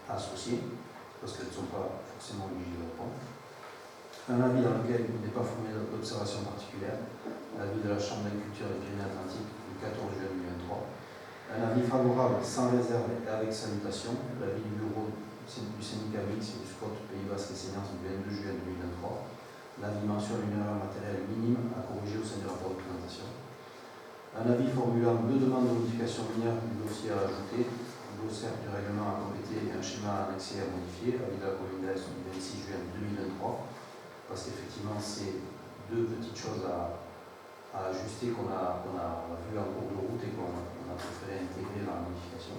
associées, parce qu'elles ne sont pas forcément obligées de répondre. Un avis dans lequel il n'est pas formé d'observation particulière, l'avis de la Chambre d'agriculture des Pyrénées-Atlantiques du 14 juin 2023. Un avis favorable sans réserve et avec salutation, l'avis du bureau du syndicat mixte du SCOT Pays Basque et Seigneurs du 22 juin 2023. L'avis mentionne une erreur matérielle minime à corriger au sein du rapport de présentation. Un avis formulant deux demandes de modification mineure du dossier à ajouter, un dossier du règlement à compléter et un schéma annexé à modifier, avis de la commune d'Est du 26 juin 2023, parce qu'effectivement c'est deux petites choses à ajuster qu'on a vu en cours de route et qu'on a préféré intégrer dans la modification.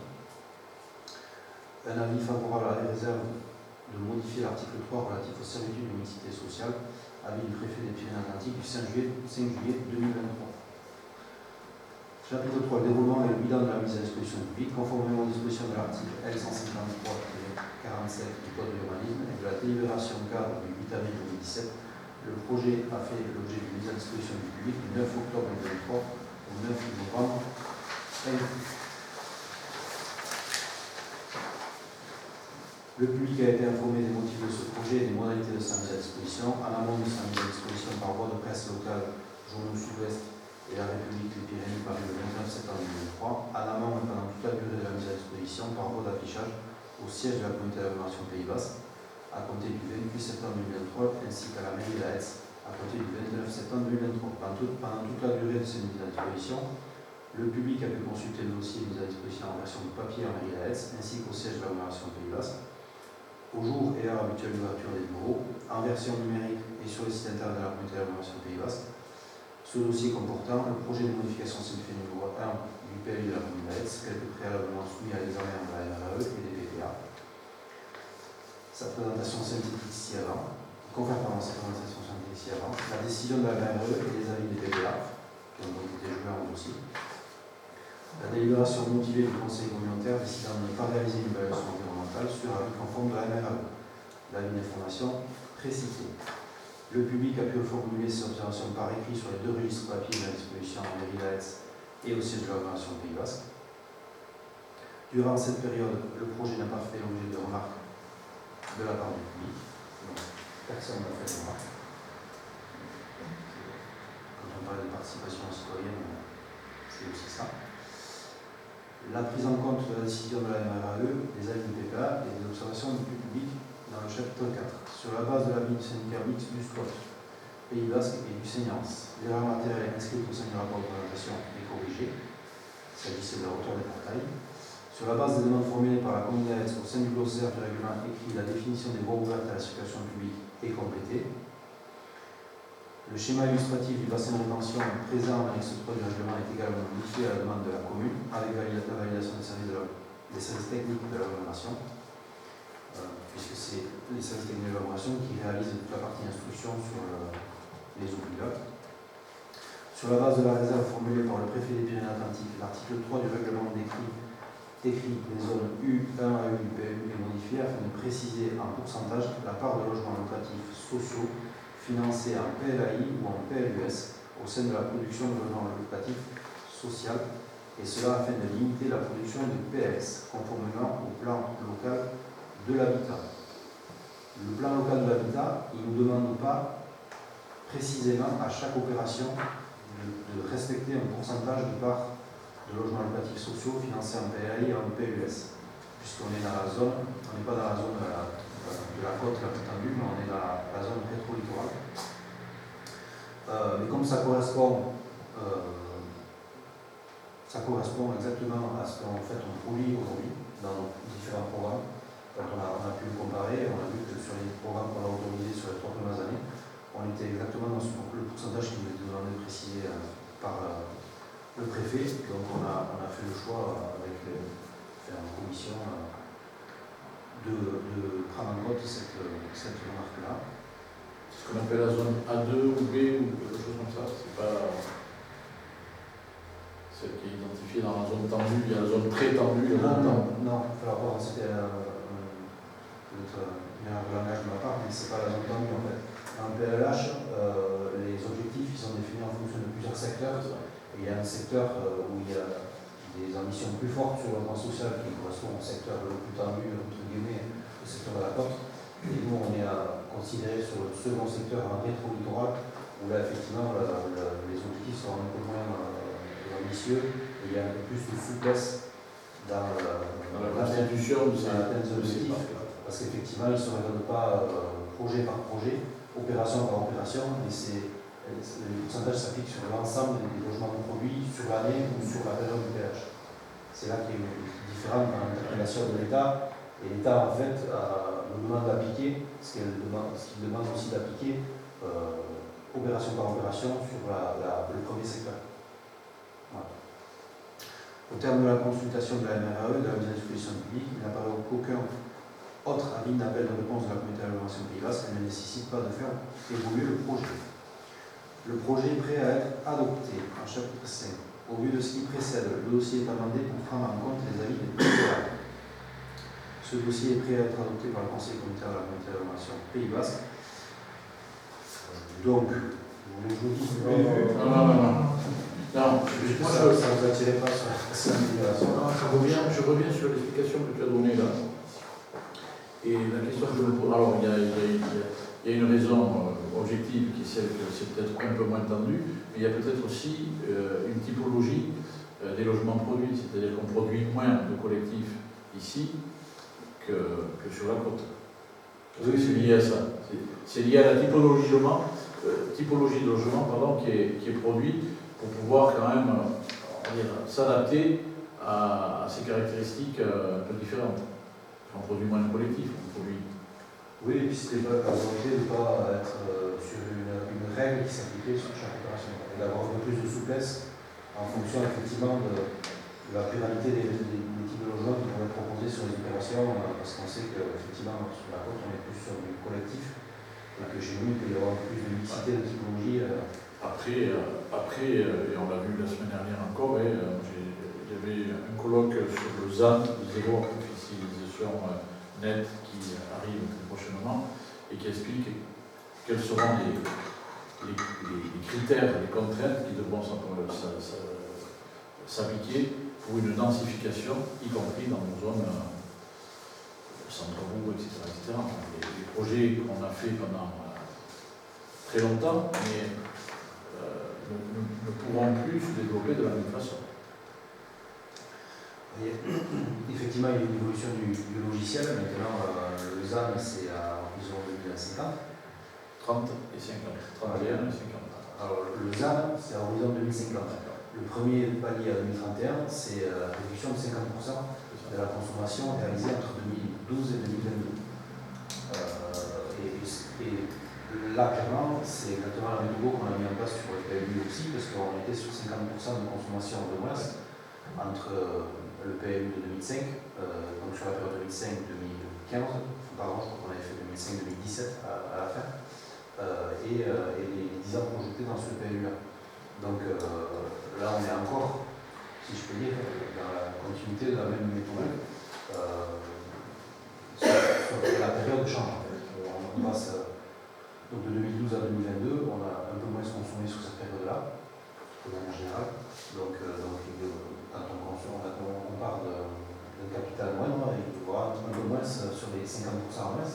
Un avis favorable à la réserve de modifier l'article 3 relatif aux servitudes de mixité sociale, avis du préfet des Pyrénées-Atlantiques du 5 juillet 2023. Chapitre 3, le déroulement et le bilan de la mise à disposition publique, conformément aux dispositions de l'article L153-47 du Code de l'urbanisme et de la délibération cadre du 8 avril 2017, le projet a fait l'objet d'une mise à disposition du public du 9 octobre 2023 au 9 novembre 2023. Le public a été informé des motifs de ce projet et des modalités de sa mise à disposition, en amont de sa mise à disposition par voie de presse locale, Journaux Sud-Ouest et la République des Pyrénées paru le 29 septembre 2023, en amont et pendant toute la durée de la mise à disposition par voie d'affichage au siège de la communauté d'agglomération Pays Basque, à compter du 28 septembre 2023, ainsi qu'à la mairie de la Hetz, à compter du 29 septembre 2023. Pendant toute la durée de cette mise à disposition, le public a pu consulter le dossier mis à disposition en version de papier à la mairie de la Hetz, ainsi qu'au siège de l'agglomération Pays Basque, au jour et heure habituelle d'ouverture des bureaux, en version numérique et sur le site internet de la communauté d'agglomération Pays Basque. Ce dossier comportant le projet de modification simplifiée numéro 1 du PLU de la commune de Hetz, quelques préalablement soumis à l'examen de la MRAE et des PPA. Sa présentation synthétique ci-avant, la décision de la MRAE et les avis des PPA, qui ont donc été joués en dossier. La délibération motivée du Conseil communautaire décidant de ne pas réaliser une évaluation environnementale sur avis conforme de la MRAE. L'avis d'information précité. Le public a pu formuler ses observations par écrit sur les deux registres papier mis à disposition en mairie de la Hetz et au siège de l'agglomération Pays Basque. Durant cette période, le projet n'a pas fait l'objet de remarques de la part du public. Donc, personne n'a fait de remarques. Quand on parle de participation citoyenne, c'est aussi ça. La prise en compte de la décision de la MRAE, des avis du PPA et des observations du public dans le chapitre 4. Sur la base de l'avis du syndicat mixte du SCOT, Pays Basque et du Seignance, l'erreur matérielle inscrite au sein du rapport de présentation est corrigée, il s'agissait de la hauteur des portails. Sur la base des demandes formulées par la commune d'Hetz au sein du glossaire du règlement écrit, la définition des voies ouvertes à la circulation publique est complétée. Le schéma illustratif du bassin de rétention présent en annexe 3 du règlement est également modifié à la demande de la commune, avec la validation des services techniques de l'agglomération, puisque c'est les services techniques de l'agglomération qui réalisent toute la partie instruction sur les eaux pluviales. Sur la base de la réserve formulée par le préfet des Pyrénées-Atlantiques, l'article 3 du règlement décrit les zones U1 à U du PLU est modifié afin de préciser en pourcentage la part de logements locatifs sociaux financés en PLAI ou en PLUS au sein de la production de logements locatifs social, et cela afin de limiter la production de PS conformément au plan local de l'habitat. Le plan local de l'habitat, il ne nous demande pas précisément à chaque opération de respecter un pourcentage de part de logements locatifs sociaux financés en PLAI et en PLUS, puisqu'on est dans la zone, on n'est pas dans la zone de la côte la plus tendue, mais on est dans la zone rétro-littorale. Mais comme ça correspond exactement à ce qu'en fait on produit aujourd'hui dans nos différents programmes, quand on a pu le comparer, on a vu que sur les programmes qu'on a autorisés sur les 3 premières années, on était exactement dans le pourcentage qui nous était demandé de préciser par le préfet. Donc on a fait le choix avec en commission de prendre en compte cette remarque-là. Ce qu'on appelle la zone A2 ou B ou quelque chose comme ça, c'est pas celle qui est identifiée dans la zone tendue, il y a la zone très tendue. Non, c'était un langage de ma part, mais c'est pas la zone tendue en fait. En PLH, les objectifs ils sont définis en fonction de plusieurs secteurs. Et il y a un secteur où il y a des ambitions plus fortes sur le plan social qui correspond au secteur le plus tendu, entre guillemets, secteur de la côte. Et nous, on est considéré sur le second secteur en rétro-littoral, où là, effectivement, les objectifs sont un peu moins ambitieux, et il y a un peu plus de souplesse dans la constitution de ces objectifs, parce qu'effectivement, ils ne se raisonnent pas projet par projet, opération par opération, et le pourcentage s'applique sur l'ensemble des logements produits sur l'année ou sur la période du péage. C'est là qu'il y a une différence dans l'interpellation de l'État. Et l'État, en fait, nous demande d'appliquer ce qu'il demande aussi d'appliquer opération par opération sur le premier secteur. Voilà. Au terme de la consultation de la MRAE, de la mise à disposition publique, il n'apparaît qu'aucun autre avis d'appel de réponse de la communauté d'agglomération Pays Basque ne nécessite pas de faire évoluer le projet. Le projet est prêt à être adopté en chapitre 5. Au vu de ce qui précède, le dossier est amendé pour prendre en compte les avis des préfets. Ce dossier est prêt à être adopté par le conseil communautaire de la communauté d'agglomération Pays Basque. Donc, vous voulez que je vous dise Non, ça ne vous attirait pas sur la délibération. Je reviens sur l'explication que tu as donnée là. Et la question que je me pose, alors il y a une raison objective qui est celle que c'est peut-être un peu moins tendu, mais il y a peut-être aussi une typologie des logements produits, c'est-à-dire qu'on produit moins de collectifs ici que sur la côte. Parce que c'est lié à ça. C'est lié à la typologie de logement qui est produit pour pouvoir quand même s'adapter à ces caractéristiques un peu différentes. On produit moins de collectifs, on produit. Oui, et puis c'était pas la volonté de ne pas être sur une règle qui s'appliquait sur chaque opération, et d'avoir un peu plus de souplesse en fonction effectivement de la pluralité des types de logements qui vont être proposés sur les opérations, parce qu'on sait qu'effectivement sur la côte on est plus sur du collectif, et que chez nous il peut y avoir un peu plus de mixité de typologie. Après, et on l'a vu la semaine dernière encore, il y avait un colloque sur le ZAN, le zéro artificialisation nette, qui arrive très prochainement et qui explique quels seront les critères, les contraintes qui devront s'appliquer pour une densification, y compris dans nos zones centre-bourg, etc. Les projets qu'on a fait pendant très longtemps, mais ne pourront plus se développer de la même façon. Effectivement, il y a une évolution du logiciel. Maintenant, le ZAN, c'est à horizon 2050. 30 et 50. 31 et 50. Alors, le ZAN, c'est à horizon 2050. Le premier palier à 2031, c'est la réduction de 50% de la consommation réalisée entre 2012 et 2022. Et là, clairement, c'est exactement le même niveau qu'on a mis en place sur le PMU aussi, parce qu'on était sur 50% de consommation de moins entre le PMU de 2005, donc sur la période 2005-2015, pardon, je crois qu'on avait fait 2005-2017 à la fin, et les 10 ans projetés dans ce PMU-là. Donc là, on est encore, si je peux dire, dans la continuité de la même méthode. Sur la période change. On passe donc de 2012 à 2022, on a un peu moins consommé sur cette période-là, de manière générale. Donc quand on part d'un capital moindre, il faut voir un peu moins sur les 50% en moins.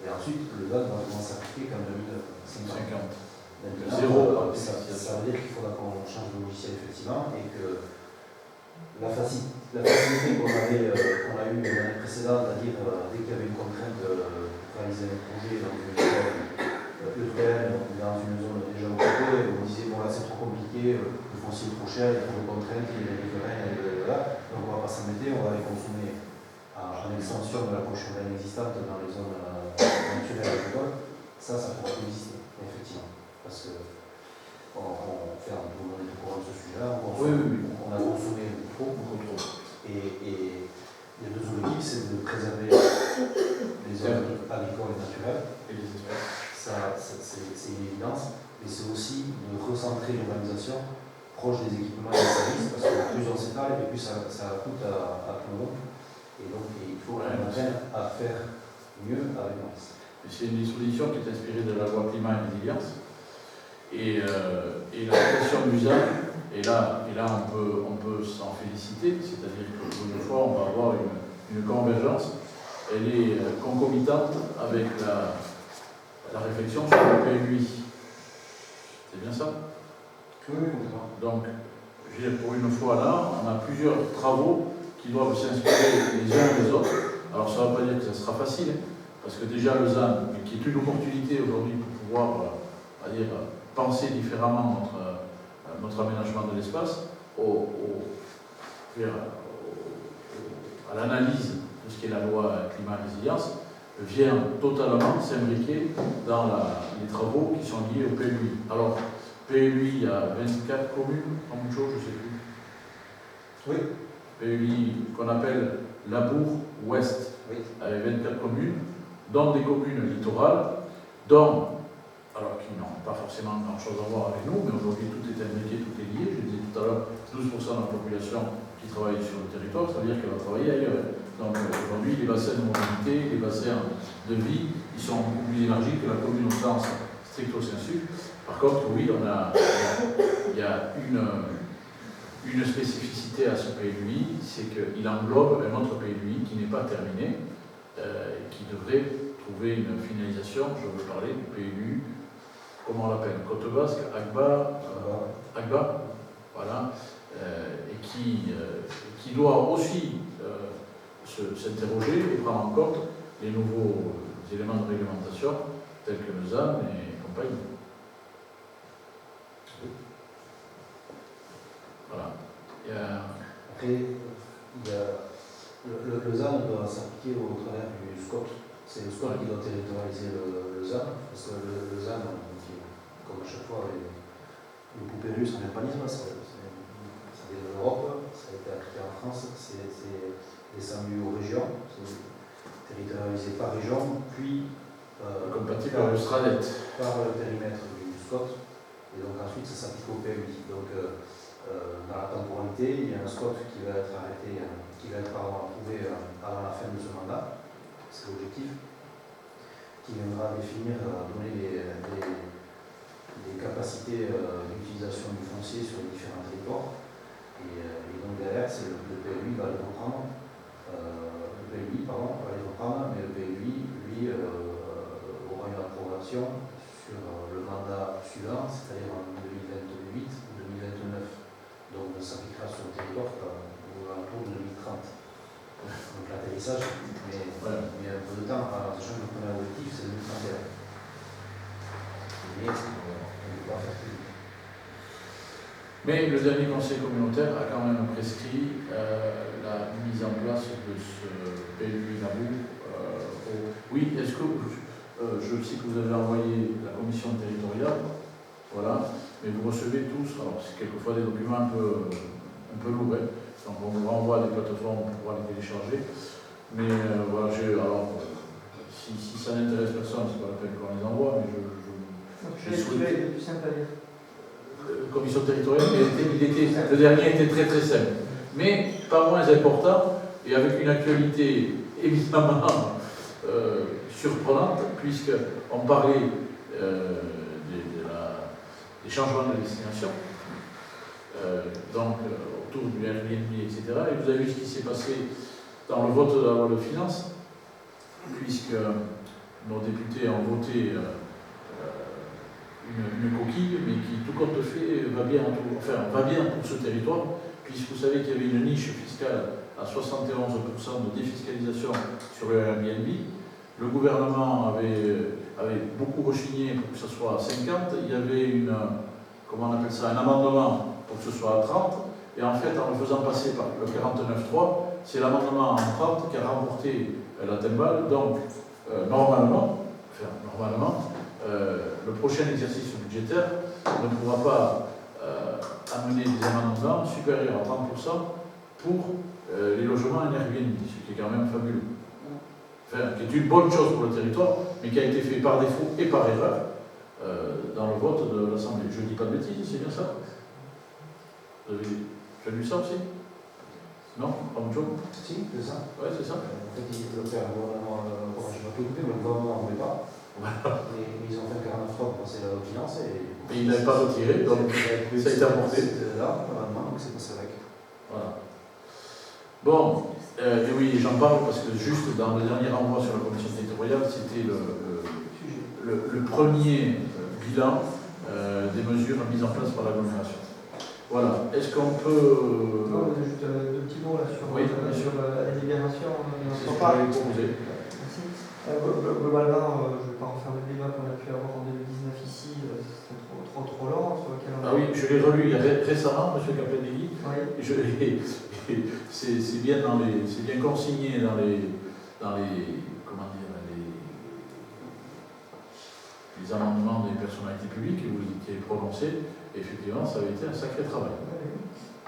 Et ensuite, le ZAN va commencer à s'appliquer qu'en 2050. Maintenant, ça veut dire qu'il faudra qu'on change de logiciel effectivement, et que la facilité qu'on a eue l'année précédente, c'est-à-dire dès qu'il y avait une contrainte pour réaliser un projet dans une zone urbaine ou dans une zone déjà occupée, on disait bon là c'est trop compliqué, le foncier est trop cher, il y a trop de contraintes, il y a des riverains, donc on ne va pas s'embêter, on va les consommer en extension de la couche urbaine existante dans les zones naturelles agricoles. Ça pourra exister, effectivement, parce que on fait un peu de courant de ce sujet-là, on a consommé trop. Et il y a deux objectifs, c'est de préserver les zones agricoles et naturelles et les espèces. Ça, c'est une évidence, mais c'est aussi de recentrer l'urbanisation proche des équipements et des services, parce que plus on s'étale, et plus ça coûte à tout le monde. Et donc, il faut qu'on apprenne à faire mieux avec moins. C'est une disposition qui est inspirée de la loi climat et résilience. Et la question du ZAN, et là on peut s'en féliciter, c'est-à-dire que pour une fois on va avoir une convergence elle est concomitante avec la réflexion sur le PLUI. C'est bien ça? Oui, complètement. Donc, je veux dire, pour une fois là, on a plusieurs travaux qui doivent s'inspirer les uns les autres. Alors, ça ne veut pas dire que ça sera facile, parce que déjà le ZAN, qui est une opportunité aujourd'hui pour pouvoir penser différemment notre aménagement de l'espace, à l'analyse de ce qu'est la loi climat-résilience, vient totalement s'imbriquer dans les travaux qui sont liés au PLUI. Alors, PLUI, il y a 24 communes, en beaucoup de choses, je ne sais plus. Oui. PLUI qu'on appelle Labour Ouest, oui. Avec 24 communes, dont des communes littorales, alors qui n'ont pas forcément grand-chose à voir avec nous, mais aujourd'hui tout est imbriqué, tout est lié. Je disais tout à l'heure, 12% de la population qui travaille sur le territoire, ça veut dire qu'elle va travailler ailleurs. Donc aujourd'hui, les bassins de mobilité, les bassins de vie, ils sont beaucoup plus élargis que la commune au sens stricto sensu. Par contre, oui, il y a une spécificité à ce PLUI, c'est qu'il englobe un autre PLUI qui n'est pas terminé, qui devrait trouver une finalisation. Je veux parler du PLU, comment on l'appelle, Côte Basque, Agba, voilà, et qui doit aussi s'interroger et prendre en compte les nouveaux éléments de réglementation tels que le ZAN et compagnie. Voilà. Après, le ZAN doit s'appliquer au travers du SCOT. C'est le SCOT qui doit territorialiser le ZAN, parce que le ZAN, comme à chaque fois, le poupée russe en urbanisme, ça vient de l'Europe, ça a été appliqué en France, c'est descendu aux régions, c'est territorialisé par région, puis compatible par le STRADET. Par le périmètre du SCOT, et donc ensuite ça s'applique au PLUI. Donc dans la temporalité, il y a un SCOT qui va être arrêté, qui va être approuvé avant la fin de ce mandat, c'est l'objectif, qui viendra définir, donner les capacités d'utilisation du foncier sur les différents territoires. Et donc derrière, c'est le PLUI va les reprendre, va les reprendre, mais le PLUI, lui, aura une approbation sur le mandat suivant, c'est-à-dire en 2028 ou 2029. Donc ça s'appliquera sur le territoire aux alentours de 2030. Donc l'atterrissage, mais un peu de temps, sachant que le premier objectif c'est 2031. Mais on ne peut pas faire plus. Mais le dernier conseil communautaire a quand même prescrit la mise en place de ce PLUI Labour. Oui, est-ce que je sais que vous avez envoyé la commission territoriale, voilà, mais vous recevez tous, alors c'est quelquefois des documents un peu lourds, hein, donc on vous renvoie à des plateformes pour pouvoir les télécharger, mais voilà, si ça n'intéresse personne, c'est pas la peine qu'on les envoie, mais je souhaite. Le plus simple à lire. Commission territoriale, le dernier était très très simple, mais pas moins important et avec une actualité évidemment surprenante, puisqu'on parlait des changements de destination, donc autour du Airbnb, etc. Et vous avez vu ce qui s'est passé dans le vote de la loi de finances, puisque nos députés ont voté une coquille, mais qui, tout compte fait, va bien pour ce territoire, puisque vous savez qu'il y avait une niche fiscale à 71% de défiscalisation sur le Airbnb. Le gouvernement avait beaucoup rechigné pour que ce soit à 50. Il y avait un amendement pour que ce soit à 30. Et en fait, en le faisant passer par le 49.3, c'est l'amendement en 30 qui a remporté la timbale. Donc, normalement, le prochain exercice budgétaire ne pourra pas amener des amendements supérieurs à 30% pour les logements en Airbnb, ce qui est quand même fabuleux. Enfin, qui est une bonne chose pour le territoire, mais qui a été fait par défaut et par erreur dans le vote de l'Assemblée. Je ne dis pas de bêtises, c'est bien ça? Tu as lu ça aussi? Non? Pas de chose? Si, c'est ça. Ouais, c'est ça. En fait, ils veulent faire un gouvernement, je ne vais pas tout couper, mais le gouvernement ne voulait pas. Voilà. Et ils ont fait 49 fois pour passer la finance et il n'avait pas retiré, donc ça a été apporté. Là, normalement, donc c'est passé avec. Voilà. Bon, Et oui, j'en parle parce que juste dans le dernier renvoi sur la commission territoriale, c'était le premier bilan des mesures mises en place par l'agglomération. Voilà. Est-ce qu'on peut... Non, juste deux petits mots là sur, oui, sur la délibération. C'est ce que j'avais proposé. Merci. Globalement, je ne vais pas refaire le débat qu'on a pu avoir en 2019 ici, c'était trop long, sur lequel on a... Ah oui, je l'ai relu il y a récemment, M. Capelleghi. Oui. C'est bien consigné dans les comment dire, les amendements des personnalités publiques que vous étiez prononcés. Effectivement, ça avait été un sacré travail. Oui.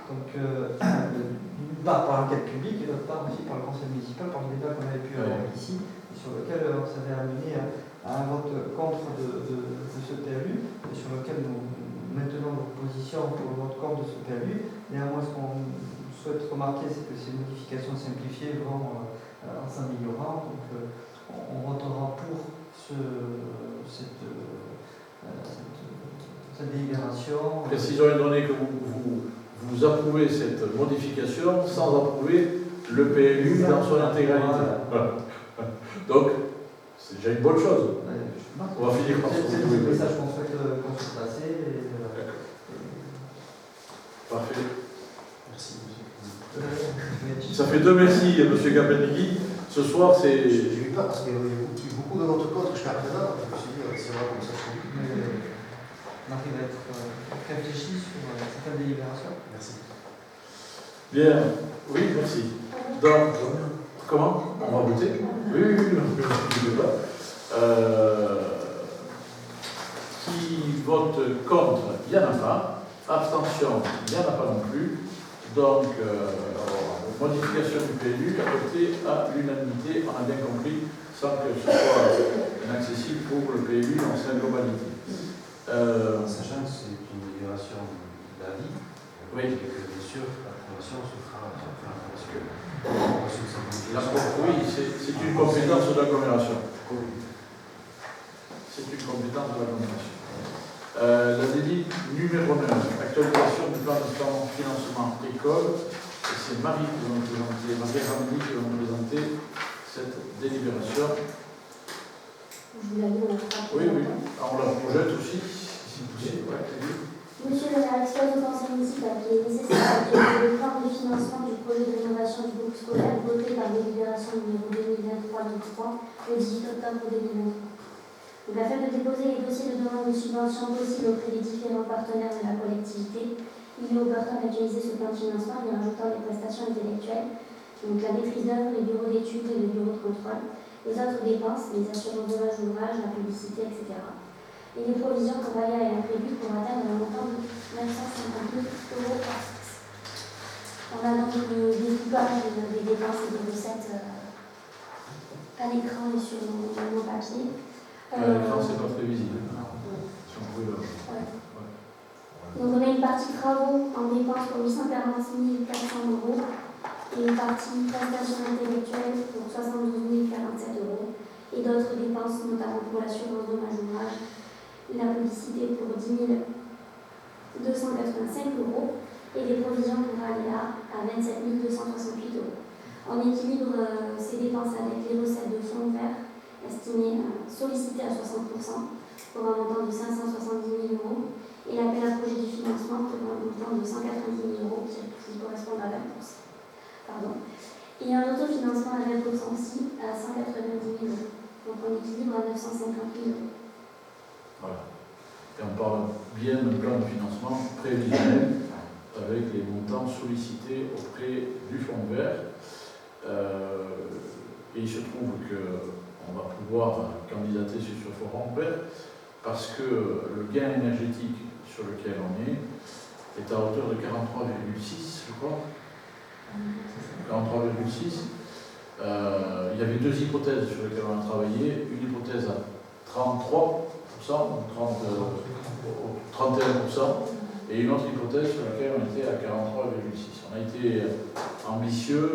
Donc, d'une part par l'enquête publique et d'autre part aussi par le conseil municipal, par le débat qu'on avait pu avoir ici, et sur lequel on s'avait amené à un vote contre de ce PLU, et sur lequel nous maintenons notre position pour le vote contre de ce PLU. Néanmoins, ce qu'on souhaite remarquer, c'est que ces modifications simplifiées vont en s'améliorant. Donc, on votera pour cette délibération. Précisons une donnée que vous approuvez cette modification sans approuver le PLU dans son intégralité. Voilà. Donc, c'est déjà une bonne chose. On va finir par ça. C'est le message qu'on souhaite passer. Parfait. Merci, monsieur. Ça fait deux merci, M. Capelleghi. Ce soir, c'est... J'ai eu peur parce qu'il y a eu beaucoup de votes contre jusqu'à présent. Je me suis dit, c'est vrai comme ça. On arrive à être réfléchi sur certaines délibérations. Merci. Bien. Oui, merci. Donc, comment? On va voter? Oui, on va. Qui vote contre? Il n'y en a pas. Abstention? Il n'y en a pas non plus. Donc, modification du PLU adoptée à l'unanimité, on a bien compris, sans que ce soit inaccessible pour le PLU dans sa globalité. Sachant que c'est une libération d'avis, oui. Et que bien sûr l'approbation se fera parce que oui, c'est une compétence de l'agglomération. C'est une compétence de l'agglomération. La délit numéro 9, actualisation du plan de financement école. C'est Marie qui va nous présenter, Marie-Ramani qui va nous présenter cette délibération. Vous l'avez, on l'a Oui, oui. Alors, on la projette aussi, si possible. Ouais, Monsieur le maire expose au conseil municipal qu'il est nécessaire d'actualiser le plan de financement du projet de rénovation du groupe scolaire voté par délibération numéro 2023-23 le 18 octobre 2023. Donc, afin de déposer les dossiers de demande de subvention possible auprès des différents partenaires de la collectivité, il est opportun d'actualiser ce plan de financement en rajoutant les prestations intellectuelles, donc la maîtrise d'œuvre, les bureaux d'études et les bureaux de contrôle, les autres dépenses, les assurances dommages d'ouvrage, la publicité, etc. Et les provisions que Valia est prévues pour atteindre un montant de 950 000 € par fixe. On a donc le découpage des dépenses et des recettes à l'écran et sur nos papiers. l'écran, c'est pas très visible. Si on pouvait le... Donc on a une partie travaux en dépenses pour 840 400 € et une partie prestations intellectuelles pour 72 047 € et d'autres dépenses notamment pour l'assurance dommages d'ouvrage, la publicité pour 10 285 € et les provisions pour Aléa à 27 268 €. On équilibre ces dépenses avec les recettes de fonds verts estimées sollicitées à 60% pour un montant de 570 000 € et l'appel à projet du financement pour un montant de 190 000 € qui correspond à 20%. Pardon. Et un autofinancement à 20% aussi à 190 000 €. Donc on équilibre à 950 000 €. Voilà. Et on parle bien d'un plan de financement prévisionnel avec les montants sollicités auprès du fonds vert. Et il se trouve qu'on va pouvoir candidater sur ce fonds vert parce que le gain énergétique sur lequel on est à hauteur de 43,6, je crois. 43,6. Il y avait deux hypothèses sur lesquelles on a travaillé. Une hypothèse à 33%, 31%, et une autre hypothèse sur laquelle on était à 43,6. On a été ambitieux,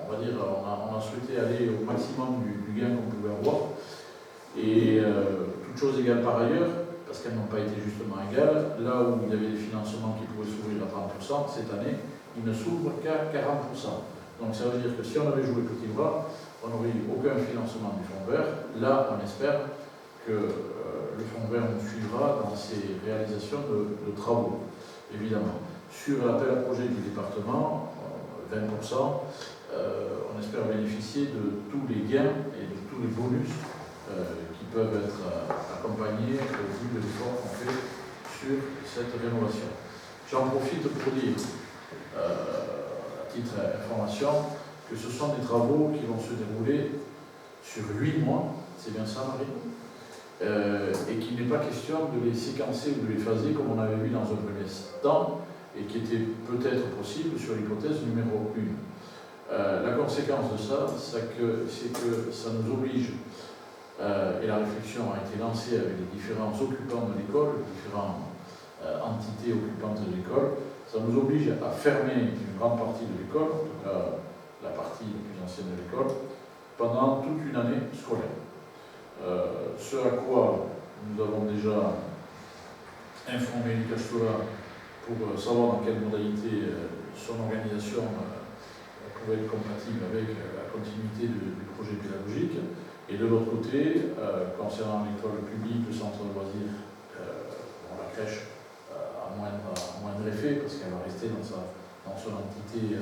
on va dire, on a souhaité aller au maximum du gain qu'on pouvait avoir. Et toutes choses égales par ailleurs, parce qu'elles n'ont pas été justement égales, là où il y avait des financements qui pouvaient s'ouvrir à 30%, cette année, ils ne s'ouvrent qu'à 40%. Donc ça veut dire que si on avait joué petit bras, on n'aurait eu aucun financement du fonds vert. Là, on espère que le fonds vert nous suivra dans ses réalisations de travaux, évidemment. Sur l'appel à projet du département, 20%, on espère bénéficier de tous les gains et de tous les bonus qui peuvent être accompagnés au vu de l'effort qu'on fait sur cette rénovation. J'en profite pour dire, à titre d'information, que ce sont des travaux qui vont se dérouler sur 8 mois, c'est bien ça Marie, et qu'il n'est pas question de les séquencer ou de les phaser comme on avait vu dans un premier temps, et qui était peut-être possible sur l'hypothèse numéro 1. La conséquence de ça, c'est que ça nous oblige, et la réflexion a été lancée avec les différents occupants de l'école, les différentes entités occupantes de l'école, ça nous oblige à fermer une grande partie de l'école, en tout cas la partie la plus ancienne de l'école, pendant toute une année scolaire. Ce à quoi nous avons déjà informé Lucas Stola pour savoir dans quelle modalité son organisation pouvait être compatible avec la continuité du projet pédagogique. Et de l'autre côté, concernant l'école publique, le centre de loisirs, la crèche a moindre effet parce qu'elle va rester dans son entité,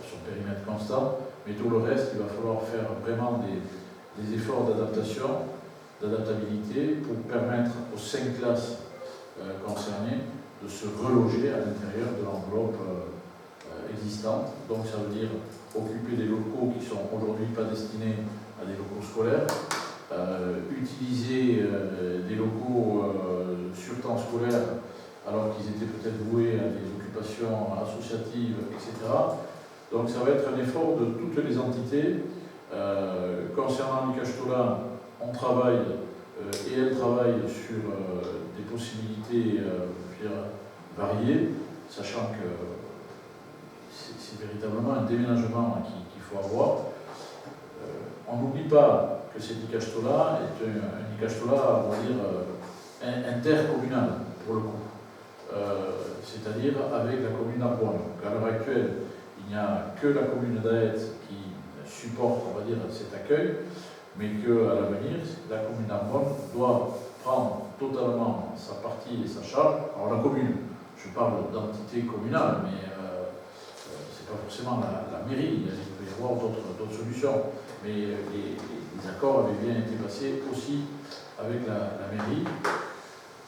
son périmètre constant. Mais tout le reste, il va falloir faire vraiment des efforts d'adaptation, d'adaptabilité pour permettre aux 5 classes concernées de se reloger à l'intérieur de l'enveloppe existante. Donc ça veut dire occuper des locaux qui sont aujourd'hui pas destinés à des locaux scolaires, utiliser des locaux sur temps scolaire alors qu'ils étaient peut-être voués à des occupations associatives, etc. Donc ça va être un effort de toutes les entités. Concernant Lucas Stola, on travaille et elle travaille sur des possibilités variées, sachant que c'est véritablement un déménagement qu'il faut avoir. On n'oublie pas que cet Lucas Stola est un Lucas Stola, on va dire, intercommunal, pour le coup. C'est-à-dire avec la commune d'Arboine. À l'heure actuelle, il n'y a que la commune d'Aeth qui supporte, on va dire, cet accueil, mais qu'à l'avenir, la commune d'Arboine doit prendre totalement sa partie et sa charge. Alors la commune, je parle d'entité communale, mais ce n'est pas forcément la mairie, il peut y avoir d'autres solutions. Mais les accords avaient bien été passés aussi avec la mairie.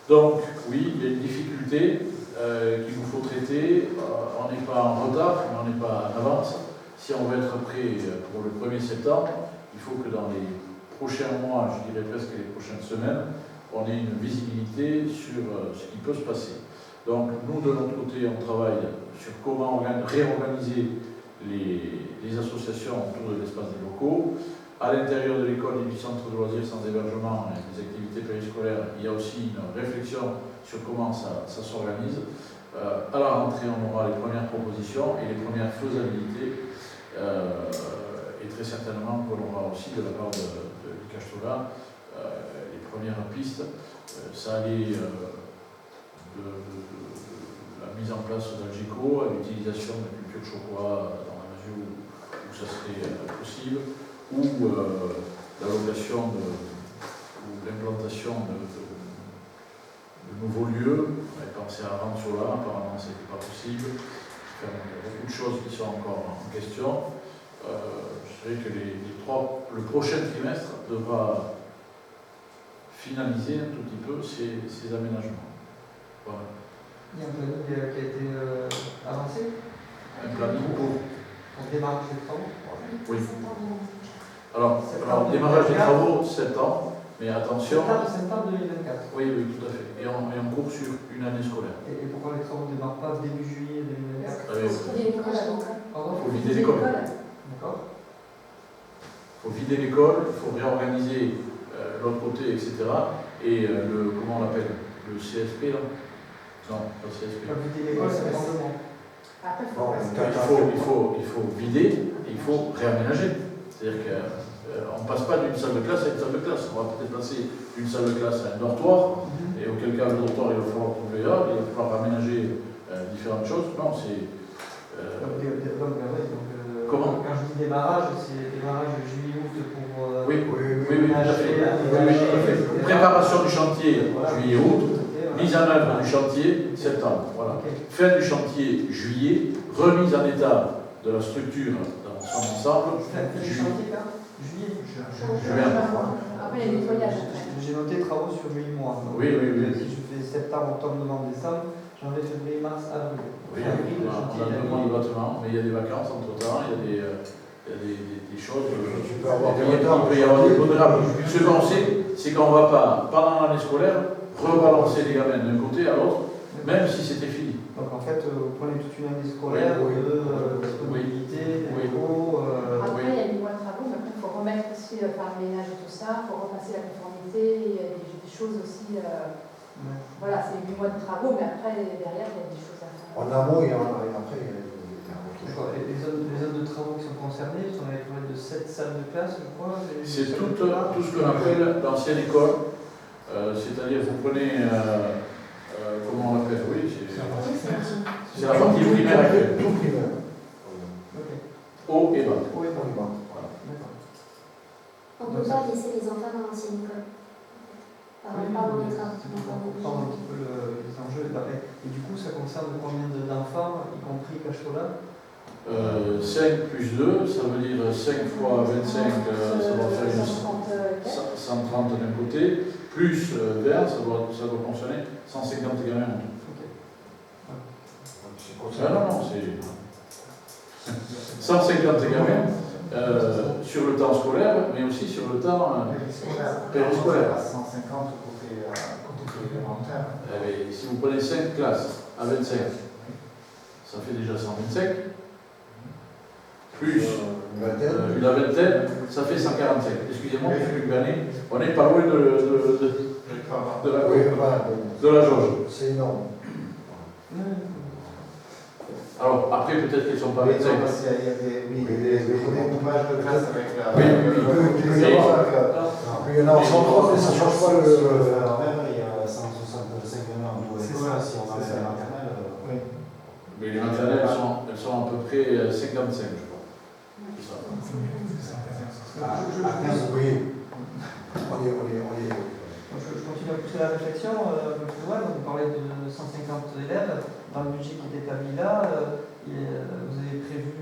Donc oui, il y a une difficulté qu'il nous faut traiter. On n'est pas en retard, mais on n'est pas en avance. Si on veut être prêt pour le 1er septembre, il faut que dans les prochains mois, je dirais presque les prochaines semaines, on ait une visibilité sur ce qui peut se passer. Donc nous, de notre côté, on travaille sur comment réorganiser les associations autour de l'espace des locaux. À l'intérieur de l'école et du centre de loisirs sans hébergement et des activités périscolaires, il y a aussi une réflexion sur comment ça s'organise. À la rentrée, on aura les premières propositions et les premières faisabilités. Et très certainement qu'on aura aussi de la part de Lucas Stola les premières pistes. Ça allait de la mise en place d'Algeco à l'utilisation de culture chocolat dans la mesure où ça serait possible, ou l'allocation ou l'implantation de nouveaux lieux. On avait pensé à Ransola, apparemment ce n'était pas possible. Enfin, il y a beaucoup de choses qui sont encore en question. Je dirais que le prochain trimestre devra finaliser un tout petit peu ces aménagements. Voilà. Il y a un planning qui a été avancé. Un planning pour démarrage des travaux. Oui. Alors, démarrage des travaux, septembre, mais attention. Septembre 2024. Oui, tout à fait. Et on court sur une année scolaire. Et pourquoi les travaux ne démarrent pas début juillet 2024? Il faut vider l'école. D'accord. Il faut vider l'école, il faut réorganiser l'autre côté, etc. Et comment on l'appelle? Le CSP, là? Non, pas le CSP. Vider l'école, c'est rendement. Il faut vider et il faut réaménager. C'est-à-dire qu'on ne passe pas d'une salle de classe à une salle de classe. On va peut-être passer d'une salle de classe à un dortoir, et auquel cas le dortoir, il va falloir trouver là, il va falloir aménager différentes choses. Non, c'est... comment? Quand je dis démarrage, c'est démarrage juillet-août pour Oui, tout à fait. etc. Préparation du chantier, Voilà. juillet-août. Voilà. Mise en œuvre du chantier, septembre. Voilà. Ok. Fin du chantier, juillet. Remise en état de la structure dans son ensemble, Fin du juillet. chantier, là Juillet. Après, il y a des nettoyages. J'ai noté travaux sur 8 mois. Donc, Oui. Si je fais septembre, octobre, novembre, décembre, janvier, février, mars, avril. Oui, Avril, le on chantier, a il a besoin mis- de bâtiment, mais il y a des vacances entre-temps, il y a des choses. Tu peux avoir des il retards. peut y avoir des pondérables. Ce qu'on sait, c'est qu'on ne va pas, pendant l'année scolaire, rebalancer les gamins d'un côté à l'autre, même si c'était fini. Donc en fait, vous prenez toute une année scolaire Oui. de disponibilité, Oui. locaux. Après, il y a 8 mois de travaux, mais après, il faut remettre aussi, faire le ménage et tout ça, il faut repasser la conformité, il y a des choses aussi. Voilà, c'est 8 mois de travaux, mais après, derrière, il y a des choses à faire. En amont et après, il y a D'accord. Et les zones de travaux qui sont concernées, on avait parlé de 7 salles de classe, je crois. C'est tout ce qu'on appelle l'ancienne école, c'est-à-dire vous prenez, comment on l'appelle, oui, c'est la partie primaire actuelle, tout primaire. Ok. haut et bas. Oui, bon. Voilà. D'accord. On ne peut pas laisser les enfants dans l'ancienne école. Pardon, les travaux. C'est pour comprendre un petit peu les enjeux. Et du coup, ça concerne combien d'enfants, y compris Cachola 5 plus 2, ça veut dire 5 fois 25, ça va faire une 130 d'un côté, plus 20, ça doit concerner 150 gamins en tout. Non, c'est 150 gamins sur le temps scolaire, mais aussi sur le temps périscolaire. 150 côté élémentaire. Si vous prenez 5 classes à 25, ça fait déjà 125. Plus une vingtaine, ça fait 145. Excusez-moi, Philippe Bernet, on n'est pas loin de la jauge. C'est énorme. Alors, après, peut-être qu'elles ne sont pas Oui, 25. parce qu'il y a des découpages de classe avec la. Oui. Il peut y en a en 130, mais ça ne change pas le. Il y a 165 gamins en tout C'est école, ça, si on enlève c'est les ça. maternelles. Oui. Mais les maternelles, elles sont à peu près 55, je crois. C'est ça. À 15, oui. On est. Je continue à pousser la réflexion un peu plus loin. On parlait de 150 élèves. Dans le budget qui est établi là, vous avez prévu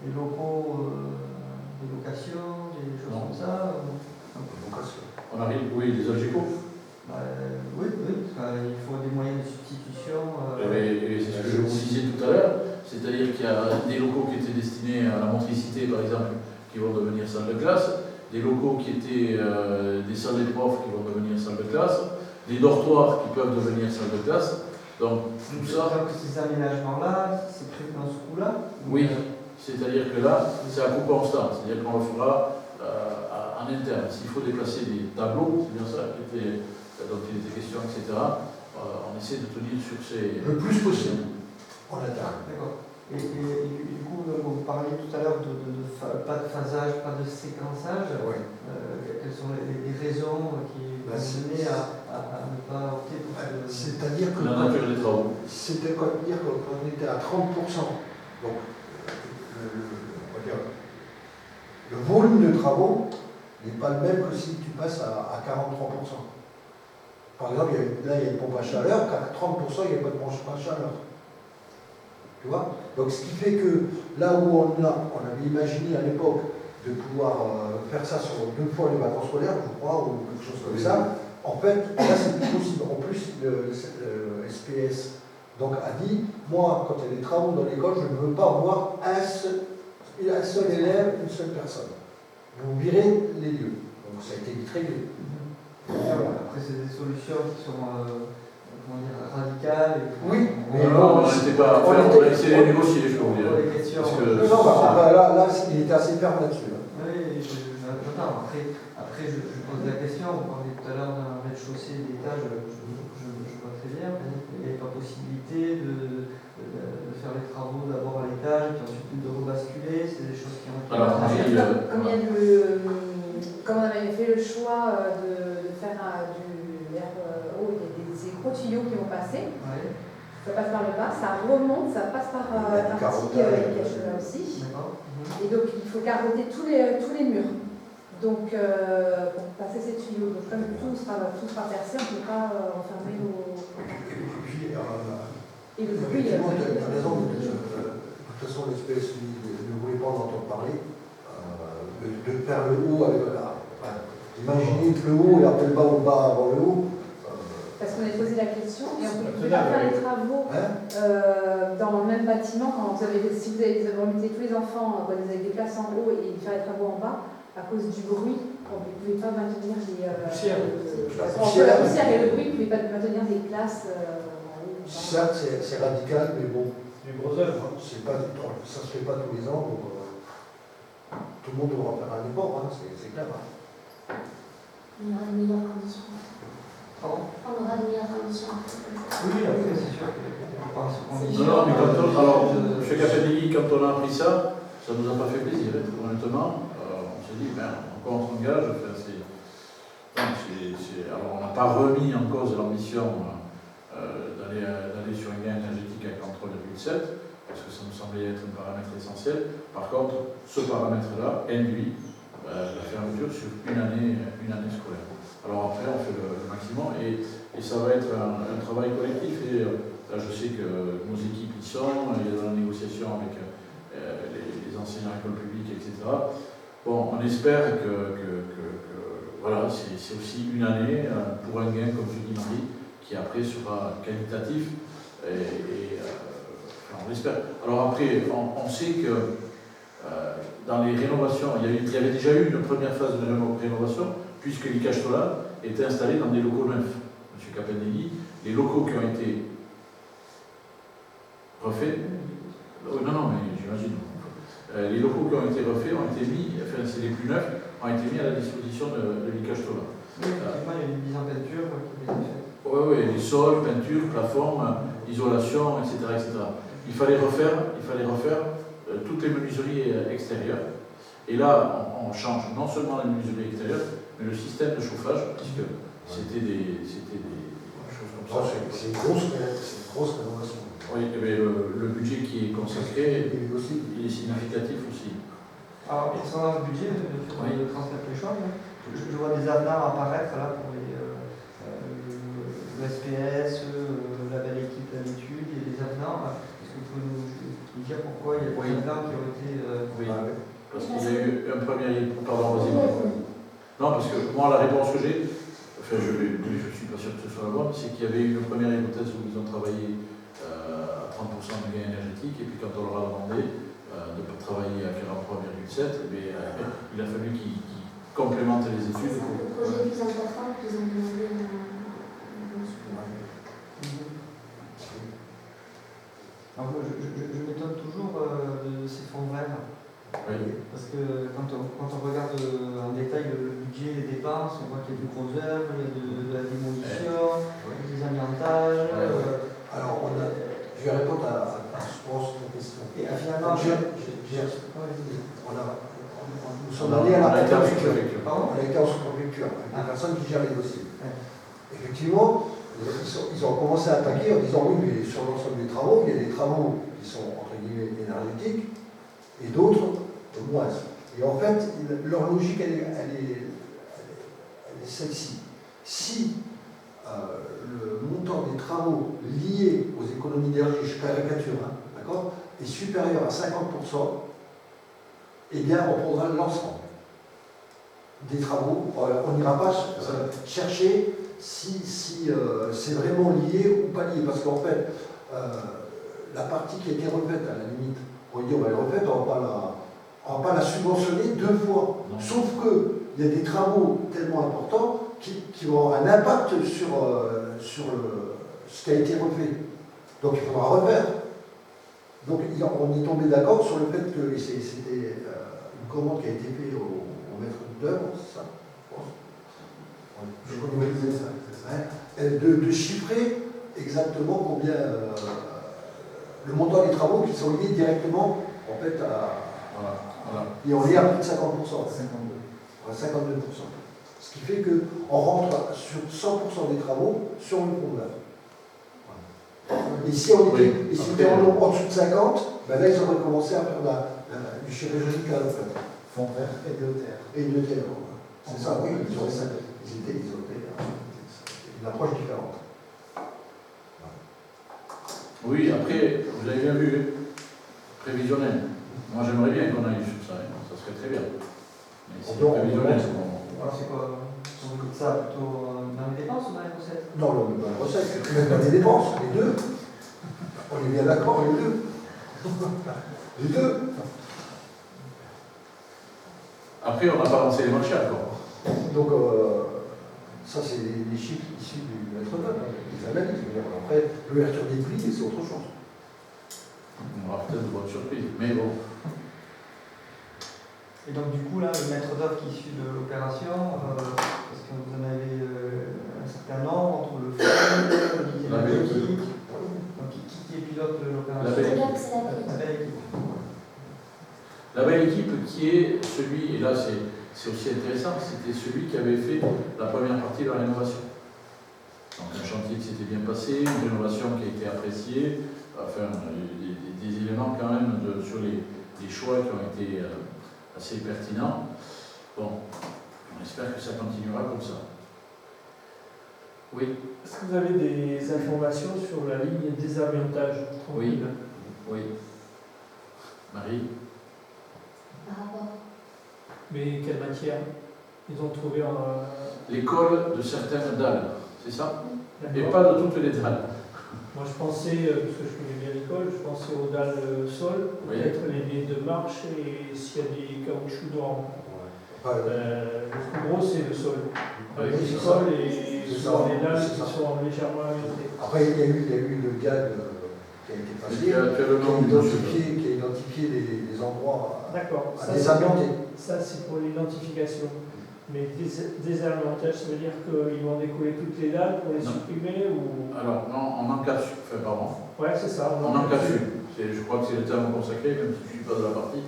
des locaux, des locations, des choses Non. comme ça. On arrive, oui, les algécos. Oui, il faut des moyens de substitution. Et c'est ce que je vous disais tout à l'heure, c'est-à-dire qu'il y a des locaux qui étaient destinés à la motricité, par exemple, qui vont devenir salles de classe, des locaux qui étaient des salles des profs qui vont devenir salles de classe, des dortoirs qui peuvent devenir salles de classe. Donc tout ça. Donc ces aménagements-là, c'est prévu dans ce coût-là? Oui, c'est-à-dire que là, c'est à coût constant, c'est-à-dire qu'on le fera en interne. S'il faut déplacer des tableaux, c'est bien ça dont il était question, etc. On essaie de tenir sur ces. Le plus possible. On atteint. D'accord. Et du coup, vous parliez tout à l'heure pas de phasage, pas de séquençage. Oui. Quelles sont les raisons qui vont mener à ne pas opter pour ce... C'est-à-dire que La nature des travaux. c'était quand on était à 30%. Donc, le volume de travaux n'est pas le même que si tu passes à 43%. Par exemple, il y a une pompe à chaleur, qu'à 30%, il n'y a pas de pompe à chaleur. Tu vois? Donc, ce qui fait que là où on avait imaginé à l'époque de pouvoir faire ça sur 2 fois les vacances scolaires, je crois, ou quelque chose comme ça, en fait, là, c'est plus possible. En plus, le SPS a dit, moi, quand il y a des travaux dans l'école, je ne veux pas voir un seul élève, une seule personne. Vous virez les lieux. Donc, ça a été vite réglé. Après, c'est des solutions qui sont radicales. Oui, Mais non, on n'était pas. On a essayé de négocier, je peux vous dire. Parce que là, il était assez ferme là-dessus. Oui, j'entends. Après, je pose la question. On parlait tout à l'heure d'un rez-de-chaussée d'étage. Je vois très bien. Il n'y avait pas possibilité de faire les travaux d'abord à l'étage, puis ensuite de rebasculer. C'est des choses qui ont été. Alors, comme on avait fait le choix de faire du verre haut, il y a des gros tuyaux qui vont passer. Ouais. Ça passe par le bas, ça remonte, ça passe par la partie cachée là aussi. D'accord. Et donc il faut carotter tous les murs. Donc pour passer ces tuyaux. Donc comme tout sera percé, on ne peut pas refermer nos. Et le bruit. Tu as raison, de toute façon, l'espèce ne voulait pas en entendre parler. De faire le haut avec imaginez le haut et après le bas au bas avant le haut. Parce qu'on a posé la question et on ne peut pas faire les travaux dans le même bâtiment quand si vous avez invité tous les enfants, vous avez des places en haut et faire les travaux en bas, à cause du bruit, vous ne pouvez pas maintenir la poussière et le bruit, vous ne pouvez pas maintenir des places. Certes, c'est radical, mais bon. Du gros œuvre. Ça ne se fait pas tous les ans, donc tout le monde devra faire un effort, c'est clair. On aura de meilleures conditions. Pardon ? On aura de meilleures conditions. Oui, après, c'est sûr que par ces conditions. Non, mais alors, M. Capenelli, quand on a appris ça, ça ne nous a pas fait plaisir, honnêtement. On s'est dit, encore on s'engage. Alors, on n'a pas remis en cause l'ambition d'aller sur un gain énergétique à 43,7, parce que ça nous semblait être un paramètre essentiel. Par contre, ce paramètre-là induit la fermeture sur une année scolaire. Alors après, on fait le maximum et ça va être un travail collectif. Et là, je sais que nos équipes y sont, il y a dans la négociation avec les enseignants à l'école publique, etc. Bon, on espère que voilà, c'est aussi une année pour un gain, comme tu dis, Marie, qui après sera qualitatif. On l'espère. Alors après, on sait que dans les rénovations, il y avait déjà eu une première phase de rénovation, puisque l'ICASTOLA était installé dans des locaux neufs. M. Capenelli, les locaux qui ont été refaits, non, mais j'imagine, les locaux qui ont été refaits ont été mis, enfin c'est les plus neufs, ont été mis à la disposition de l'ICASTOLA. Oui, effectivement, il y a une mise en peinture qui a été faite. Oui, les sols, peinture, plafond, isolation, etc., etc. Il fallait refaire toutes les menuiseries extérieures. Et là, on change non seulement les menuiseries extérieures, mais le système de chauffage, puisque c'était des choses comme ça. C'est une grosse rénovation. Oui, mais le budget qui est consacré, il est significatif aussi. Alors, concernant le budget, de transmettre les choses, je vois des avenants apparaître là pour le SPS, le label équipe d'études, il y a des avenants. Est-ce que vous pouvez nous dire pourquoi il y a des avenants qui ont été. Oui, parce qu'il y a eu un premier. Pardon, vas-y. Non, parce que moi, la réponse que j'ai, enfin, je ne suis pas sûr que ce soit la bonne, c'est qu'il y avait une première hypothèse où ils ont travaillé à 30% de gain énergétique, et puis quand on leur a demandé de travailler à 43,7, il a fallu qu'ils complémentent les études. C'est le projet plus important qu'ils ont demandé. Alors, je m'étonne toujours de ces fonds verts. Oui. Parce que quand on regarde en détail le budget, les dépenses, on voit qu'il y a du gros œuvre, il y a de la démolition, des amiantages. Alors, je vais répondre à cette question. Et finalement, nous sommes allés à la préfecture. On a été en sous-préfecture avec la personne qui gère les dossiers. Effectivement, ils ont commencé à attaquer en disant oui, mais sur l'ensemble des travaux, il y a des travaux qui sont entre guillemets énergétiques et d'autres moins. Et en fait, leur logique, elle est celle-ci. Si le montant des travaux liés aux économies d'énergie, je caricature, d'accord, est supérieur à 50%, eh bien, on prendra l'ensemble des travaux. On n'ira pas chercher si c'est vraiment lié ou pas lié. Parce qu'en fait, la partie qui a été refaite, à la limite, on va dire, on va la refaire, on va pas la subventionner deux fois. Non. Sauf qu'il y a des travaux tellement importants qui vont avoir un impact sur ce qui a été refait. Donc il faudra refaire. Donc on est tombé d'accord sur le fait que c'était une commande qui a été faite au maître d'œuvre, c'est ça, je pense. De chiffrer exactement combien le montant des travaux qui sont liés directement en fait à. Voilà. Et on est à plus de 50%. 52%. Ce qui fait qu'on rentre sur 100% des travaux sur le fonds d'œuvre. Et si on était, Oui. et si Après, on était en dessous de 50, ben là, ils auraient commencé à faire du chirurgical, en fait. Fond vert et de terre. Et de terre. C'est ça, oui, ils auraient ça. Ils étaient isolés. Une approche différente. Oui, après, vous avez bien vu, prévisionnel. Moi, j'aimerais bien qu'on aille sur ça, ça serait très bien. Mais c'est Donc, prévisionnel. Alors c'est quoi? Vous dites ça plutôt dans les dépenses ou dans les recettes? Non, dans la recette, même dans les dépenses, les deux. On est bien d'accord, les deux. Les deux. Après, on n'a pas lancé les marchés encore. Donc, ça, c'est les chiffres issus du maître d'œuvre, les analyses. Après, l'ouverture des prix, c'est autre chose. On aura peut-être de bonnes surprises, mais bon. Et donc du coup là, le maître d'œuvre qui est issu de l'opération, parce que vous en avez un certain nombre entre le fond, l'unité La belle équipe, donc qui pilote l'opération? La belle équipe. C'est la La belle équipe. La belle équipe qui est celui, et là c'est aussi intéressant, c'était celui qui avait fait la première partie de la rénovation. Donc un chantier qui s'était bien passé, une rénovation qui a été appréciée, enfin des éléments quand même sur les choix qui ont été assez pertinents. Bon, on espère que ça continuera comme ça. Oui. Est-ce que vous avez des informations sur la ligne désamiantage? Oui. Oui. Marie? Par rapport. Mais quelle matière? Ils ont trouvé en... L'école de certaines dalles, c'est ça? Et D'accord. pas de toutes les dalles. Moi je pensais, parce que je connais bien l'école, je pensais aux dalles sol, Oui. peut-être les baies de marche et s'il y a des caoutchoucs dormants. Le plus gros c'est le sol. Avec Oui, les c'est sols ça. et C'est souvent ça. les dalles C'est qui ça. sont légèrement amiantées. Après, il y a eu le gag qui a été passé, Tu as le nom du monsieur. qui a identifié les endroits D'accord. à désamianter. Ça c'est pour l'identification. Mais désamiantage, ça veut dire qu'ils vont décoller toutes les dalles pour les Non. supprimer ou... Alors, non, on encapsule, enfin pardon, Ouais, c'est ça. on encapsule. Je crois que c'est le terme consacré, même si je ne suis pas de la partie.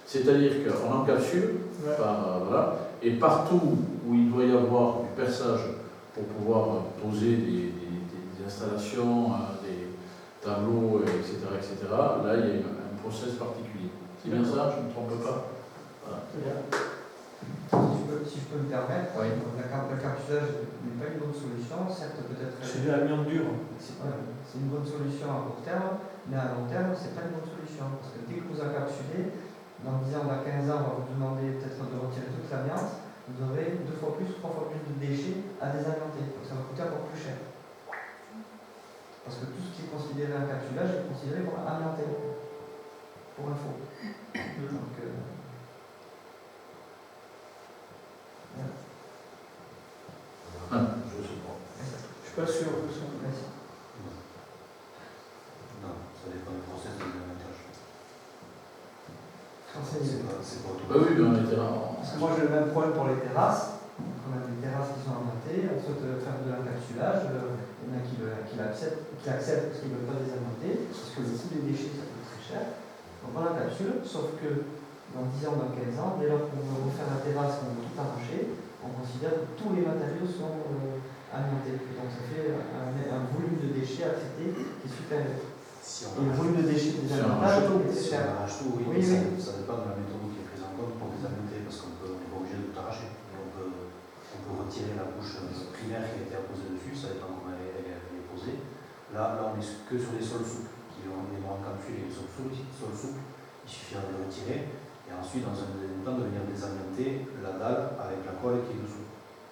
C'est-à-dire qu'on encapsule, Ouais. voilà, et partout où il doit y avoir du perçage pour pouvoir poser des installations, des tableaux, etc., là il y a un process particulier. C'est bien ça, je ne me trompe pas? Voilà. Très bien. Si je peux me permettre, Oui. l'encapsulage n'est pas une bonne solution, certes peut-être. C'est de l'amiante dur. C'est une bonne solution à court terme, mais à long terme, c'est pas une bonne solution. Parce que dès que vous encapsulez, dans 10 ans, dans 15 ans, on va vous demander peut-être de retirer toute l'amiante, vous aurez 2 fois plus, 3 fois plus de déchets à désamianter. Donc ça va coûter encore plus cher. Parce que tout ce qui est considéré encapsulage est considéré comme amianté. Pour info. Donc, Je sais pas. Je suis pas sûr. merci. Non, ça dépend du process de désavantage. Renseignez-vous. C'est pas tout. Oui, bien, on était là. Parce que moi j'ai le même problème pour les terrasses. On a des terrasses qui sont amiantées, on souhaite faire de l'encapsulage. Il y en a qui l'acceptent parce qu'ils ne veulent pas désamianter, parce que le coût des déchets ça coûte très cher. Donc on encapsule, sauf que dans 10 ans, dans 15 ans, dès lors qu'on veut refaire la terrasse, qu'on veut tout arracher, on considère que tous les matériaux sont amiantés. Donc ça fait un volume de déchets à traiter qui est supérieur. Si on Et le volume de déchets des avantages est Si cher. on arrache tout, oui, Oui, mais oui. ça dépend de la méthode qui est prise en compte pour désamianter, parce qu'on n'est pas obligé de tout arracher. On peut retirer la couche primaire qui a été apposée dessus, ça dépend comment elle est posée. Là, on est que sur les sols souples, qui ont des noix encapsulés, les sols souples, il suffira de les retirer, et ensuite, dans un deuxième temps, de venir désamianter la dalle avec la colle qui est dessous.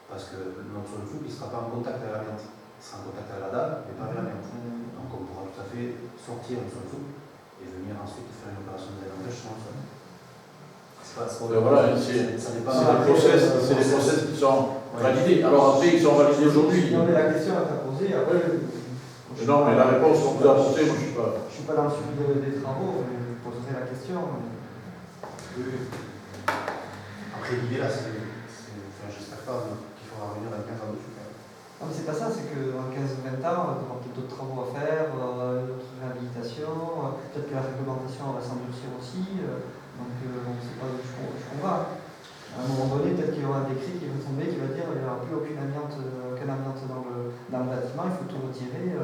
Parce que notre sol souple, il ne sera pas en contact avec l'amiante. Il sera en contact avec la dalle, mais pas avec l'amiante. Donc on pourra tout à fait sortir le sol souple et venir ensuite faire une opération de désamiantage sur le sol. Voilà, c'est ça des dépend process qui sont validés. Alors après, ils sont validés aujourd'hui. Non, mais la question est à poser. Après, Non, mais la réponse qu'on vous a apportée, moi je ne suis pas. Je ne suis pas dans le suivi des travaux, mais je poserai la question. Après l'idée là, j'espère pas qu'il faudra revenir dans 15 ans dessus. Non, mais c'est pas ça, c'est qu'en 15-20 ans, on aura peut-être d'autres travaux à faire, d'autres réhabilitations, peut-être que la réglementation va s'endurcir aussi, donc on ne sait pas jusqu'où on va. À un moment donné, peut-être qu'il y aura un décret qui va tomber, qui va dire qu'il n'y aura plus aucun amiante dans le bâtiment, il faut tout retirer.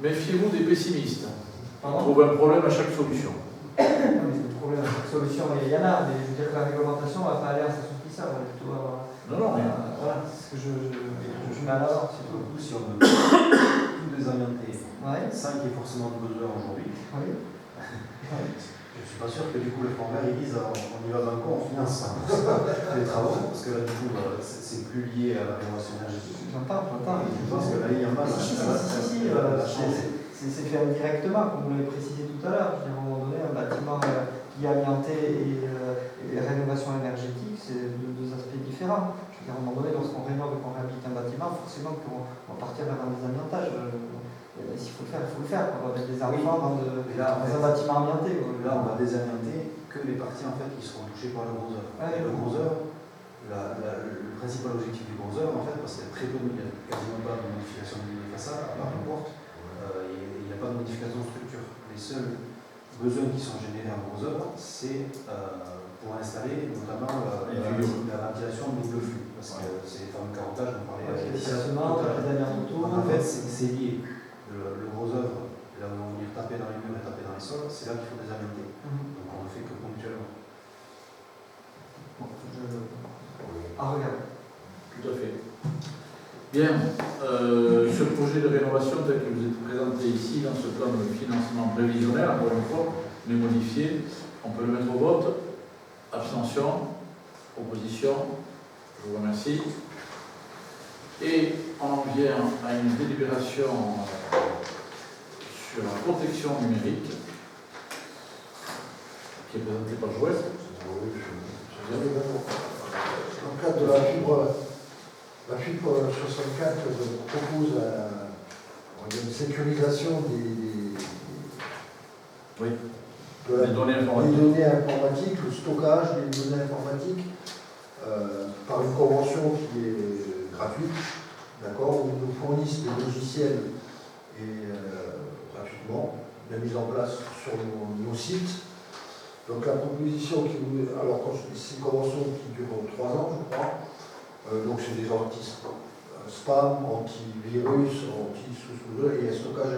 Méfiez-vous des pessimistes. On Pardon. trouve un problème à chaque solution. Non, mais c'est le problème, chaque solution, il y en a, mais je veux dire que la réglementation va pas aller à s'assouplissant, elle va plutôt avoir. Non, mais. Voilà, c'est ce que je mets à l'avant, c'est tout. Si on veut tout désorienter, Ouais. sans qu'il y ait forcément de besoin aujourd'hui, Oui. je suis pas sûr que du coup le fonds vert il dise on y va d'un coup, on finance les travaux, parce que là du coup c'est plus lié à la rénovation énergétique. J'entends. Je pense que là il y a mal C'est fait indirectement, comme vous l'avez précisé tout à l'heure. À un moment donné, un bâtiment qui est amianté et rénovation énergétique, c'est deux aspects différents. Je veux dire, à un moment donné, lorsqu'on rénove et qu'on réhabilite un bâtiment, forcément qu'on va partir vers un désamiantage. S'il faut le faire, il faut le faire. On va mettre des enfants dans un bâtiment amianté. Là, on va désamianter que les parties en fait, qui seront touchées par le gros œuvre. Ouais, le gros œuvre, le principal objectif du gros œuvre, en fait, parce qu'il y a très peu, il n'y a quasiment pas de modification de façade, à part une porte, il n'y a pas de modification de structure. Les seuls besoins qui sont générés en gros œuvre, c'est pour installer notamment la ventilation double flux. Parce que c'est les fameux carottages, on parlait en fait, c'est lié. Le gros œuvre, là où on va venir taper dans les murs et taper dans les sols, c'est là qu'il faut désamianter. Donc on ne le fait que ponctuellement. Regarde. Tout à fait. Bien, ce projet de rénovation tel que vous êtes présenté ici dans ce plan de financement prévisionnel, encore une fois, mais modifié, on peut le mettre au vote. Abstention, opposition, je vous remercie. Et on en vient à une délibération sur la protection numérique qui est présentée par Joël. Dans le cadre de la fibre 64 propose une sécurisation des données informatiques, le stockage des données informatiques par une convention qui est gratuite, d'accord, où nous fournissent des logiciels et gratuitement, la mise en place sur nos sites. Donc la proposition alors quand je dis c'est une convention qui dure 3 ans, je crois, donc c'est des anti-spam, anti-virus, et un stockage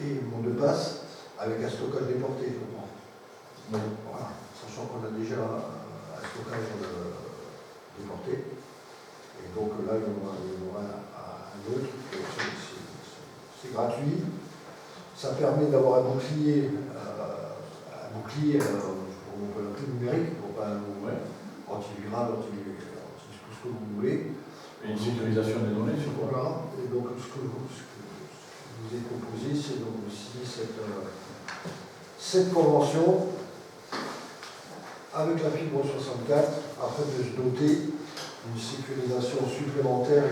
et mot de passe avec un stockage déporté, je crois. Oui. Voilà. Sachant qu'on a déjà un stockage déporté. Et donc là, il y en aura un autre. C'est gratuit. Ça permet d'avoir un bouclier on peut l'appeler numérique, pour pas antiviral, tout ce que vous voulez. Et une sécurisation des données, sur quoi. Voilà. Et donc ce que vous est proposé, c'est donc de signer cette convention avec la fibre 64 afin de se doter d'une sécurisation supplémentaire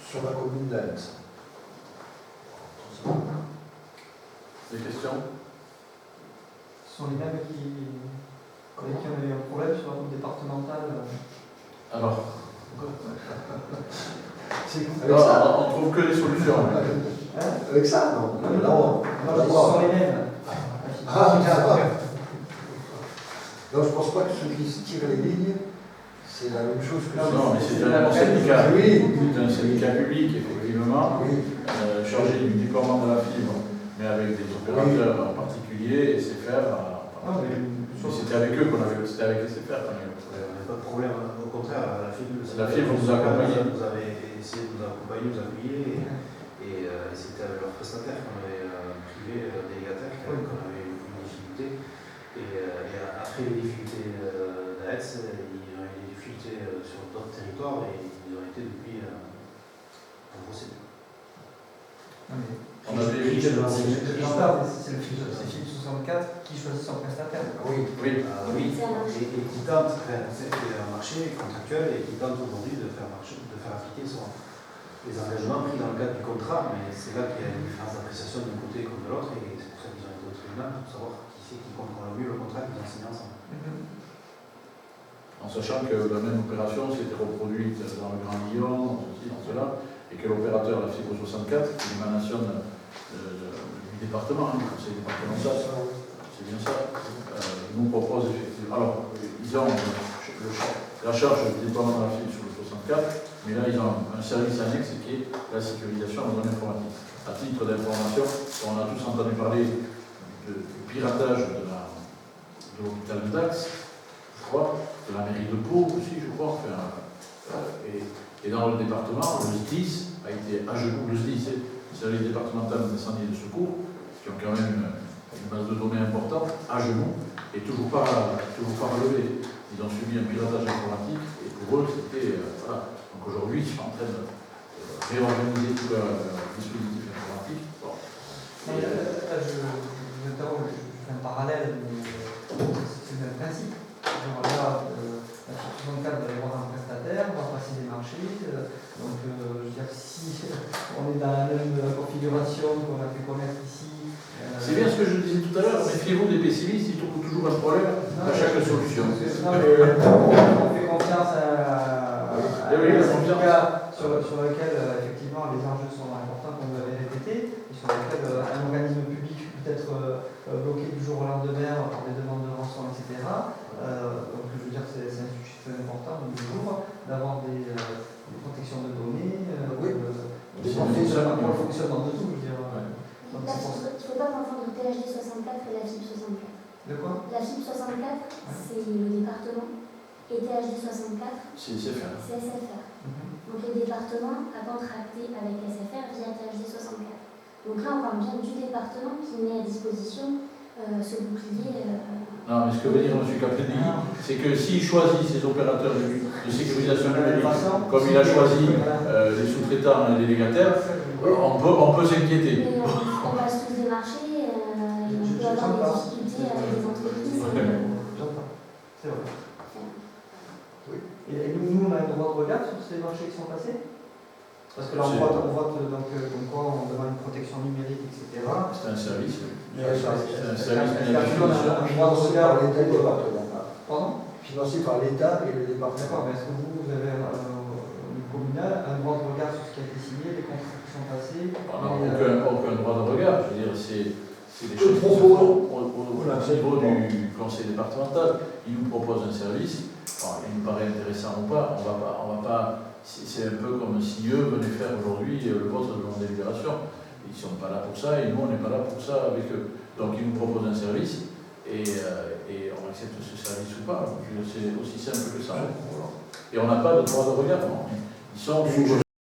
sur la commune d'Aix. Des questions? Ce sont les mêmes avec qui on a eu un problème sur la route départementale. Alors avec ça, on trouve que des solutions. avec ça, non. Non, ce sont les mêmes. Non, je pense pas que ceux qui se tirent les lignes, c'est la même chose que Non, mais c'est un syndicat. Oui. C'est un syndicat public, effectivement, Oui. chargé du déploiement de la fibre, mais avec des opérateurs particuliers, et SFR. C'était avec eux qu'on avait, c'était avec SFR qu'on avait le problème. Pas de problème, au contraire, la fibre vous a accompagné. Vous avez essayé de nous accompagner, vous appuyer, et c'était avec leur prestataire qu'on avait privé, délégataire, qu'on avait une difficulté. Et après les difficultés d'AETS, ils ont eu des difficultés sur d'autres territoires et ils ont été depuis en procédure. On avait vu C'est le FIB 64 qui choisit son prestataire. Oui. C'est un marché. Et qui tente, c'est un marché contractuel et qui tente aujourd'hui de faire appliquer les engagements pris dans le cadre du contrat, mais c'est là qu'il y a une différence d'appréciation d'un côté comme de l'autre, et c'est pour ça qu'ils ont été au tribunal pour savoir qui c'est qui comprend le mieux le contrat qu'ils ont signé ensemble. En sachant que la même opération s'était reproduite dans le Grand Lyon, dans ceci, dans cela, et que l'opérateur, la fibre 64, qui est l'émanation du département, du conseil départemental, c'est bien ça, nous propose effectivement. Alors, ils ont la charge du déploiement de la fibre sur le 64, mais là, ils ont un service annexe qui est la sécurisation en zone informatique. À titre d'information, on a tous entendu parler du piratage de l'hôpital de Dax, je crois, de la mairie de Pau aussi, je crois. Enfin, et dans le département, le SDIS a été à genoux. Le SDIS, c'est le service départemental d'incendie et de secours, qui ont quand même une base de données importante, à genoux, et toujours pas relevé. Ils ont subi un piratage informatique, et pour eux, c'était... voilà. Donc aujourd'hui, ils sont en train de réorganiser tout leur dispositif informatique. Bon. Je fais un parallèle, mais c'est le même principe. Genre là, la fibre 64 va y avoir un prestataire, on va passer des marchés. Donc, je veux dire, si on est dans la même configuration qu'on a pu connaître ici. C'est bien ce que je disais tout à l'heure, méfiez-vous des pessimistes, ils trouvent toujours un problème à chaque solution. Non, mais on fait confiance à cas sur lequel effectivement les enjeux sont importants, comme vous l'avez répété, et sur lequel un organisme public peut être bloqué du jour au lendemain par des demandes de rançon, etc. Donc je veux dire que c'est un sujet très important de nos jours, d'avoir des protections de données, des fonctionnement de tout, je veux dire. Il ne faut pas confondre THD 64 et la FIB 64. De quoi? La FIB 64, c'est le département, et THD 64, c'est SFR. C'est SFR. Donc le département a contracté avec SFR via THD 64. Donc là, on parle bien du département qui met à disposition ce bouclier. Non, mais ce que veut dire M. Capelli, c'est que s'il choisit ses opérateurs de sécurisation numérique, comme il a choisi les sous-traitants et les délégataires, on peut s'inquiéter. Mais on passe tous des marchés, et on peut avoir des difficultés avec des entreprises. J'entends. C'est vrai. Et nous, on a un droit de regard sur ces marchés qui sont passés? Parce que là, on vote donc, comme quoi on demande une protection numérique, etc. C'est un service. C'est un service financé par l'État et le département. Pardon? Financé par l'État et le département. D'accord, mais est-ce que vous avez au niveau communal un droit de regard sur ce qui a été signé, les contrats qui sont passés? On n'a aucun droit de regard. Je veux dire, c'est des choses qui se font au niveau du conseil départemental. Il nous propose un service. Alors, il nous paraît intéressant ou pas. On va pas. C'est un peu comme si eux venaient faire aujourd'hui le vote de leur délibération. Ils ne sont pas là pour ça et nous, on n'est pas là pour ça avec eux. Donc, ils nous proposent un service et on accepte ce service ou pas. C'est aussi simple que ça. Et on n'a pas de droit de regard. Non. Ils sont